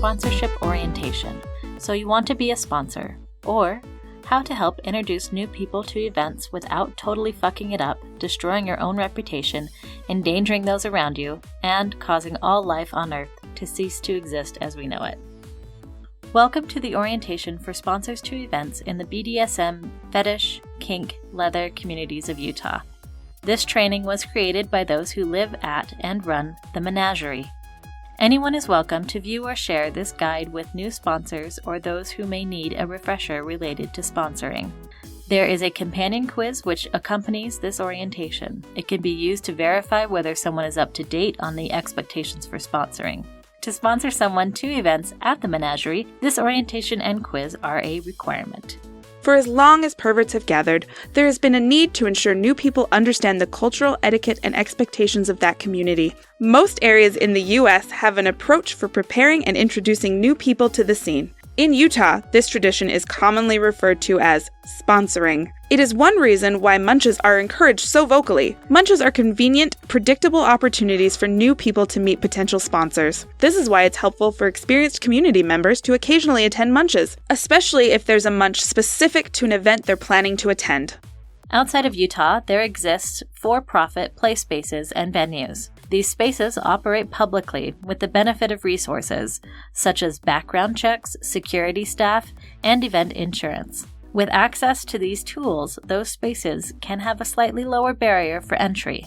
sponsorship orientation. So you want to be a sponsor, or how to help introduce new people to events without totally fucking it up, destroying your own reputation, endangering those around you, and causing all life on Earth to cease to exist as we know it. Welcome to the orientation for sponsors to events in the BDSM, fetish, kink, leather communities of Utah. This training was created by those who live at and run the Menagerie. Anyone is welcome to view or share this guide with new sponsors or those who may need a refresher related to sponsoring. There is a companion quiz which accompanies this orientation. It can be used to verify whether someone is up to date on the expectations for sponsoring. To sponsor someone to events at the Menagerie, this orientation and quiz are a requirement. For as long as perverts have gathered, there has been a need to ensure new people understand the cultural etiquette and expectations of that community. Most areas in the U.S. have an approach for preparing and introducing new people to the scene. In Utah, this tradition is commonly referred to as sponsoring. It is one reason why munches are encouraged so vocally. Munches are convenient, predictable opportunities for new people to meet potential sponsors. This is why it's helpful for experienced community members to occasionally attend munches, especially if there's a munch specific to an event they're planning to attend. Outside of Utah, there exists for-profit play spaces and venues. These spaces operate publicly with the benefit of resources, such as background checks, security staff, and event insurance. With access to these tools, those spaces can have a slightly lower barrier for entry.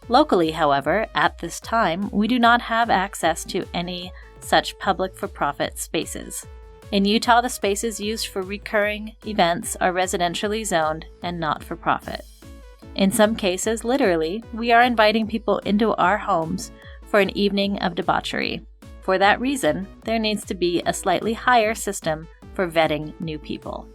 Locally, however, at this time, we do not have access to any such public for-profit spaces. In Utah, the spaces used for recurring events are residentially zoned and not for profit. In some cases, literally, we are inviting people into our homes for an evening of debauchery. For that reason, there needs to be a slightly higher system for vetting new people.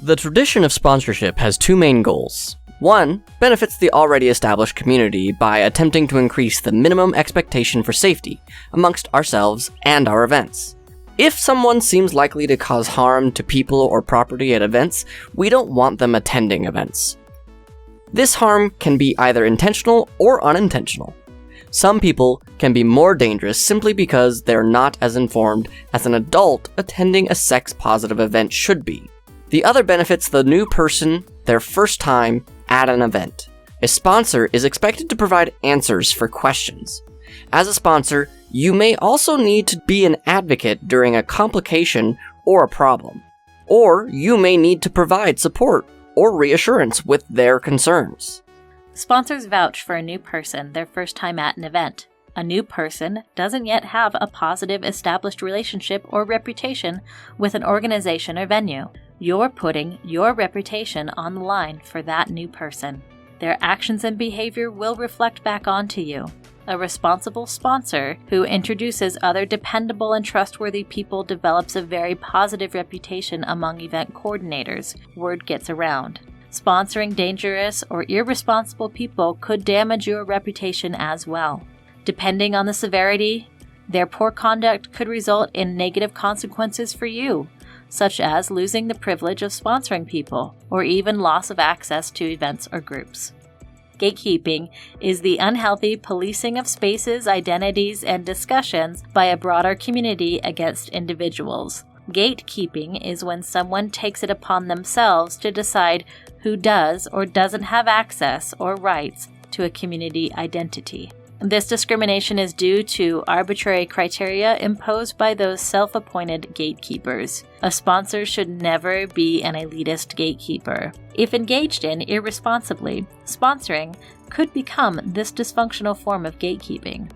The tradition of sponsorship has two main goals. One, benefits the already established community by attempting to increase the minimum expectation for safety amongst ourselves and our events. If someone seems likely to cause harm to people or property at events, we don't want them attending events. This harm can be either intentional or unintentional. Some people can be more dangerous simply because they're not as informed as an adult attending a sex-positive event should be. The other benefits the new person their first time at an event. A sponsor is expected to provide answers for questions. As a sponsor, you may also need to be an advocate during a complication or a problem. Or you may need to provide support or reassurance with their concerns. Sponsors vouch for a new person their first time at an event. A new person doesn't yet have a positive established relationship or reputation with an organization or venue. You're putting your reputation on the line for that new person. Their actions and behavior will reflect back onto you. A responsible sponsor who introduces other dependable and trustworthy people develops a very positive reputation among event coordinators. Word gets around. Sponsoring dangerous or irresponsible people could damage your reputation as well. Depending on the severity, their poor conduct could result in negative consequences for you, such as losing the privilege of sponsoring people, or even loss of access to events or groups. Gatekeeping is the unhealthy policing of spaces, identities, and discussions by a broader community against individuals. Gatekeeping is when someone takes it upon themselves to decide who does or doesn't have access or rights to a community identity. This discrimination is due to arbitrary criteria imposed by those self-appointed gatekeepers. A sponsor should never be an elitist gatekeeper. If engaged in irresponsibly, sponsoring could become this dysfunctional form of gatekeeping.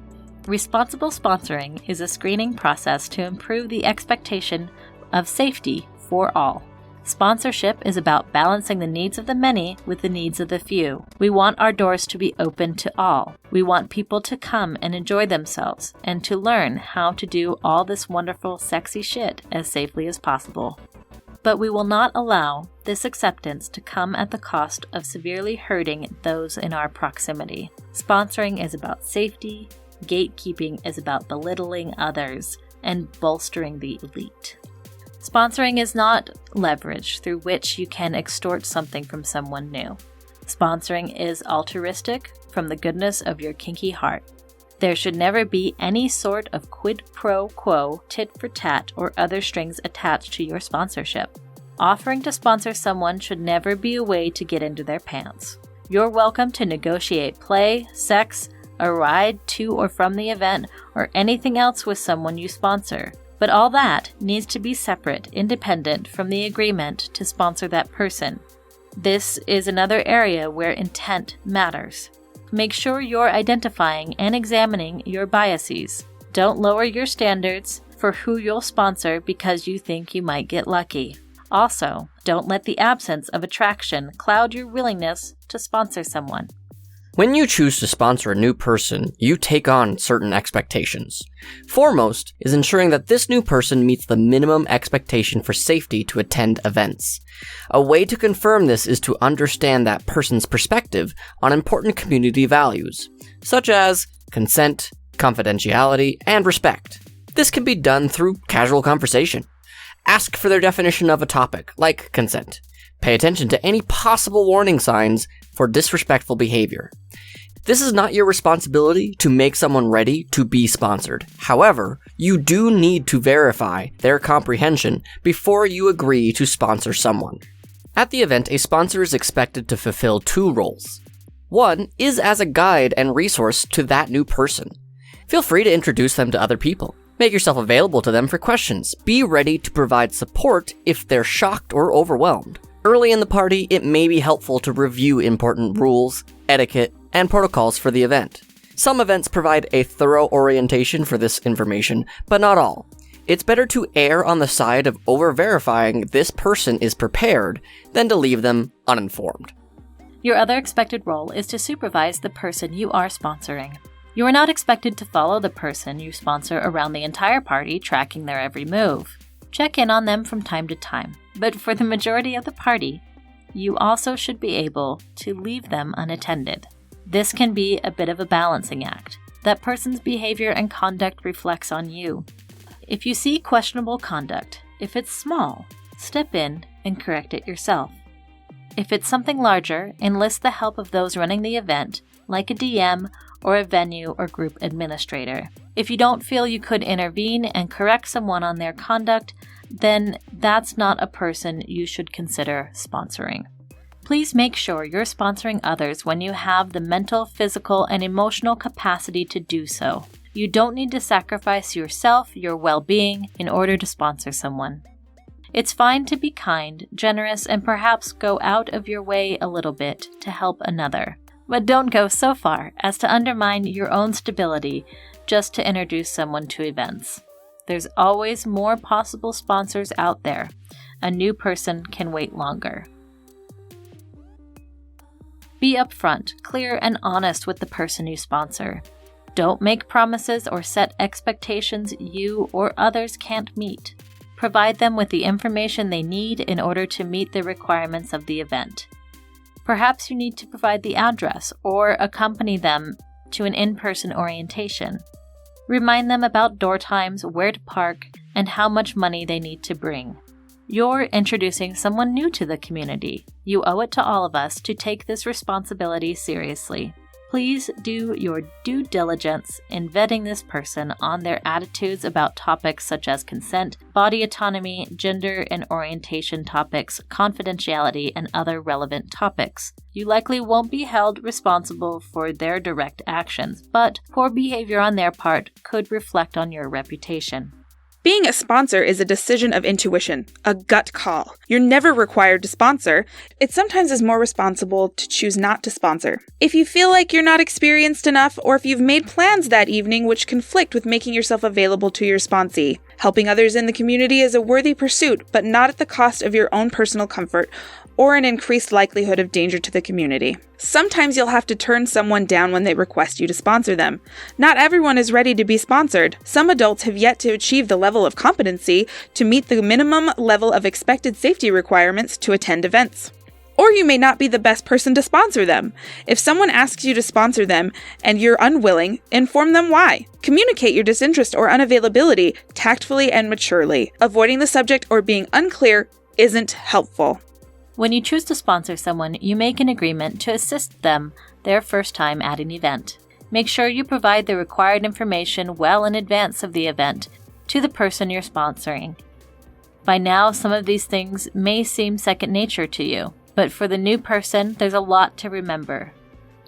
Responsible sponsoring is a screening process to improve the expectation of safety for all. Sponsorship is about balancing the needs of the many with the needs of the few. We want our doors to be open to all. We want people to come and enjoy themselves and to learn how to do all this wonderful, sexy shit as safely as possible. But we will not allow this acceptance to come at the cost of severely hurting those in our proximity. Sponsoring is about safety, gatekeeping is about belittling others, and bolstering the elite. Sponsoring is not leverage through which you can extort something from someone new. Sponsoring is altruistic from the goodness of your kinky heart. There should never be any sort of quid pro quo, tit for tat, or other strings attached to your sponsorship. Offering to sponsor someone should never be a way to get into their pants. You're welcome to negotiate play, sex, a ride to or from the event, or anything else with someone you sponsor. But all that needs to be separate, independent from the agreement to sponsor that person. This is another area where intent matters. Make sure you're identifying and examining your biases. Don't lower your standards for who you'll sponsor because you think you might get lucky. Also, don't let the absence of attraction cloud your willingness to sponsor someone. When you choose to sponsor a new person, you take on certain expectations. Foremost is ensuring that this new person meets the minimum expectation for safety to attend events. A way to confirm this is to understand that person's perspective on important community values, such as consent, confidentiality, and respect. This can be done through casual conversation. Ask for their definition of a topic, like consent. Pay attention to any possible warning signs for disrespectful behavior. This is not your responsibility to make someone ready to be sponsored. However, you do need to verify their comprehension before you agree to sponsor someone. At the event, a sponsor is expected to fulfill two roles. One is as a guide and resource to that new person. Feel free to introduce them to other people. Make yourself available to them for questions. Be ready to provide support if they're shocked or overwhelmed. Early in the party, it may be helpful to review important rules, etiquette, and protocols for the event. Some events provide a thorough orientation for this information, but not all. It's better to err on the side of over-verifying this person is prepared than to leave them uninformed. Your other expected role is to supervise the person you are sponsoring. You are not expected to follow the person you sponsor around the entire party, tracking their every move. Check in on them from time to time, but for the majority of the party, you also should be able to leave them unattended. This can be a bit of a balancing act. That person's behavior and conduct reflects on you. If you see questionable conduct, if it's small, step in and correct it yourself. If it's something larger, enlist the help of those running the event, like a DM or a venue or group administrator. If you don't feel you could intervene and correct someone on their conduct, then that's not a person you should consider sponsoring. Please make sure you're sponsoring others when you have the mental, physical, and emotional capacity to do so. You don't need to sacrifice yourself, your well-being, in order to sponsor someone. It's fine to be kind, generous, and perhaps go out of your way a little bit to help another. But don't go so far as to undermine your own stability just to introduce someone to events. There's always more possible sponsors out there. A new person can wait longer. Be upfront, clear, and honest with the person you sponsor. Don't make promises or set expectations you or others can't meet. Provide them with the information they need in order to meet the requirements of the event. Perhaps you need to provide the address or accompany them to an in-person orientation. Remind them about door times, where to park, and how much money they need to bring. You're introducing someone new to the community. You owe it to all of us to take this responsibility seriously. Please do your due diligence in vetting this person on their attitudes about topics such as consent, body autonomy, gender and orientation topics, confidentiality, and other relevant topics. You likely won't be held responsible for their direct actions, but poor behavior on their part could reflect on your reputation. Being a sponsor is a decision of intuition, a gut call. You're never required to sponsor. It sometimes is more responsible to choose not to sponsor. If you feel like you're not experienced enough, or if you've made plans that evening which conflict with making yourself available to your sponsee. Helping others in the community is a worthy pursuit, but not at the cost of your own personal comfort or an increased likelihood of danger to the community. Sometimes you'll have to turn someone down when they request you to sponsor them. Not everyone is ready to be sponsored. Some adults have yet to achieve the level of competency to meet the minimum level of expected safety requirements to attend events. Or you may not be the best person to sponsor them. If someone asks you to sponsor them and you're unwilling, inform them why. Communicate your disinterest or unavailability tactfully and maturely. Avoiding the subject or being unclear isn't helpful. When you choose to sponsor someone, you make an agreement to assist them their first time at an event. Make sure you provide the required information well in advance of the event to the person you're sponsoring. By now, some of these things may seem second nature to you, but for the new person, there's a lot to remember.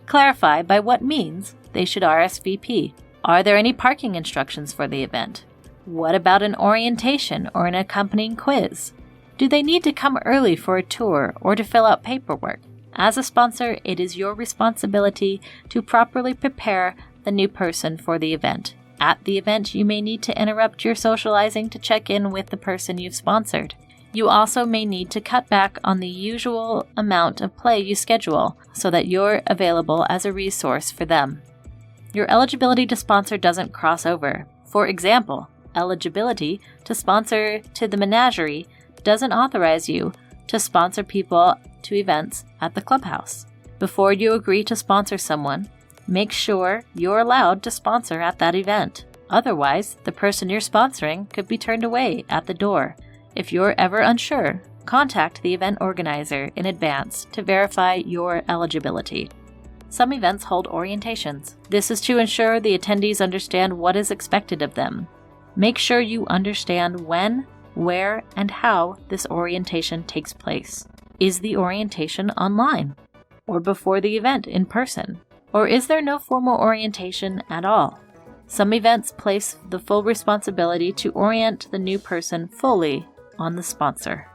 Clarify by what means they should RSVP. Are there any parking instructions for the event? What about an orientation or an accompanying quiz? Do they need to come early for a tour or to fill out paperwork? As a sponsor, it is your responsibility to properly prepare the new person for the event. At the event, you may need to interrupt your socializing to check in with the person you've sponsored. You also may need to cut back on the usual amount of play you schedule so that you're available as a resource for them. Your eligibility to sponsor doesn't cross over. For example, eligibility to sponsor to the Menagerie doesn't authorize you to sponsor people to events at the clubhouse. Before you agree to sponsor someone, make sure you're allowed to sponsor at that event. Otherwise, the person you're sponsoring could be turned away at the door. If you're ever unsure, contact the event organizer in advance to verify your eligibility. Some events hold orientations. This is to ensure the attendees understand what is expected of them. Make sure you understand when, where, and how this orientation takes place. Is the orientation online? Or before the event in person? Or is there no formal orientation at all? Some events place the full responsibility to orient the new person fully on the sponsor.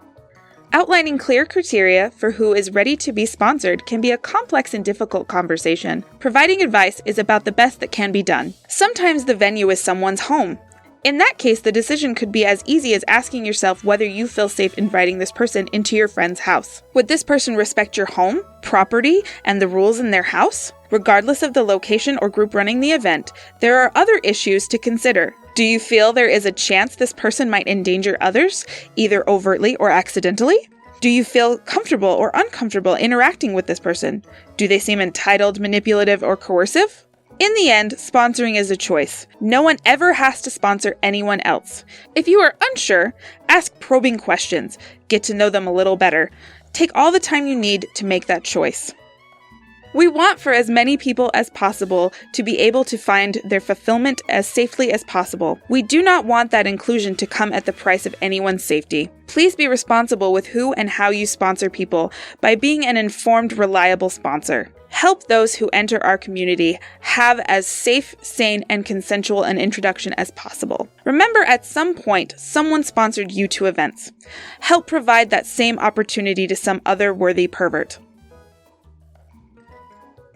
Outlining clear criteria for who is ready to be sponsored can be a complex and difficult conversation. Providing advice is about the best that can be done. Sometimes the venue is someone's home. In that case, the decision could be as easy as asking yourself whether you feel safe inviting this person into your friend's house. Would this person respect your home, property, and the rules in their house? Regardless of the location or group running the event, there are other issues to consider. Do you feel there is a chance this person might endanger others, either overtly or accidentally? Do you feel comfortable or uncomfortable interacting with this person? Do they seem entitled, manipulative, or coercive? In the end, sponsoring is a choice. No one ever has to sponsor anyone else. If you are unsure, ask probing questions. Get to know them a little better. Take all the time you need to make that choice. We want for as many people as possible to be able to find their fulfillment as safely as possible. We do not want that inclusion to come at the price of anyone's safety. Please be responsible with who and how you sponsor people by being an informed, reliable sponsor. Help those who enter our community have as safe, sane, and consensual an introduction as possible. Remember, at some point, someone sponsored you to events. Help provide that same opportunity to some other worthy pervert.